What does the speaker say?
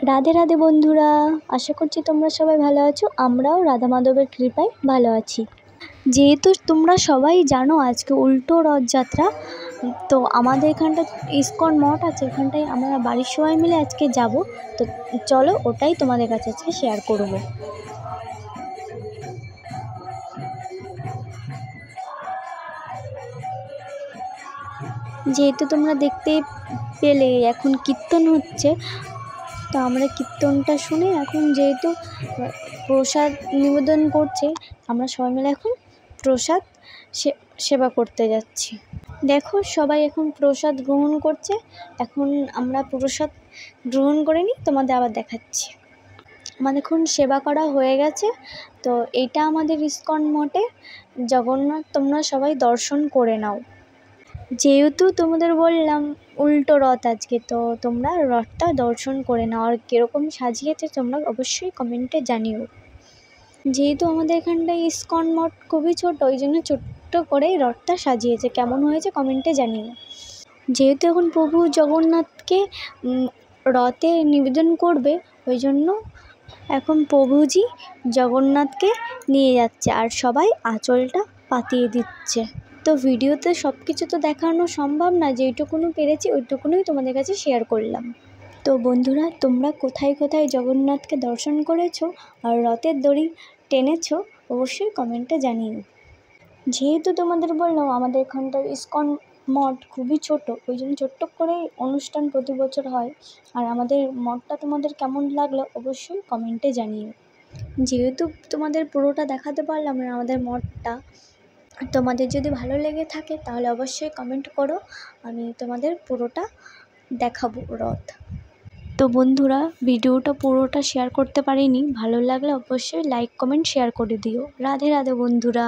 রাধে রাধে বন্ধুরা, আশা করছি তোমরা সবাই ভালো আছো। আমরাও রাধা মাধবের কৃপায় ভালো আছি। যেহেতু তোমরা সবাই জানো আজকে উল্টো রথযাত্রা, তো আমাদের এখানটা ইস্কন মঠ আছে, এখানটায় আমরা বাড়ির সবাই মিলে আজকে যাব। তো চলো ওটাই তোমাদের কাছে আজকে শেয়ার করব। যেহেতু তোমরা দেখতে পেলে এখন কীর্তন হচ্ছে, তো আমরা কীর্তনটা শুনে এখন যেহেতু প্রসাদ নিবেদন করছে, আমরা সবাই মিলে এখন প্রসাদ সেবা করতে যাচ্ছি। দেখো সবাই এখন প্রসাদ গ্রহণ করছে। এখন আমরা প্রসাদ গ্রহণ করে নিই, তোমাদের আবার দেখাচ্ছি। আমাদের এখন সেবা করা হয়ে গেছে। তো এটা আমাদের ইস্কন মঠে জগন্নাথ, তোমরা সবাই দর্শন করে নাও। যেহেতু তোমাদের বললাম উল্টো রথ আজকে, তো তোমরা রথটা দর্শন করে নাও। আর কীরকম সাজিয়েছে তোমরা অবশ্যই কমেন্টে জানিও। যেহেতু আমাদের এখানটায় ইস্কন মঠ খুবই ছোট, ওই জন্য ছোট্ট করে রথটা সাজিয়েছে। কেমন হয়েছে কমেন্টে জানিও। যেহেতু এখন প্রভু জগন্নাথকে রথে নিবেদন করবে, ওই জন্য এখন প্রভুজি জগন্নাথকে নিয়ে যাচ্ছে আর সবাই আঁচলটা পাতিয়ে দিচ্ছে। তো ভিডিওতে সব কিছু তো দেখানো সম্ভব না, যেইটুকুনি পেরেছি ওইটুকুনই তোমাদের কাছে শেয়ার করলাম। তো বন্ধুরা, তোমরা কোথায় কোথায় জগন্নাথকে দর্শন করেছো আর রথের দড়ি টেনেছো অবশ্যই কমেন্টে জানিও। যেহেতু তোমাদের বললাম আমাদের এখানটার ইস্কন মঠ খুবই ছোট, ওই জন্য ছোট্ট করে অনুষ্ঠান প্রতি বছর হয়। আর আমাদের মঠটা তোমাদের কেমন লাগলো অবশ্যই কমেন্টে জানিও। যেহেতু তোমাদের পুরোটা দেখাতে পারলাম না আমাদের মঠটা, তোমাদের যদি ভালো লেগে থাকে তাহলে অবশ্যই কমেন্ট করো, আমি তোমাদের পুরোটা দেখাবো রথ। তো বন্ধুরা, ভিডিওটা পুরোটা শেয়ার করতে পারিনি, ভালো লাগলে অবশ্যই লাইক কমেন্ট শেয়ার করে দিও। রাধে রাধে বন্ধুরা।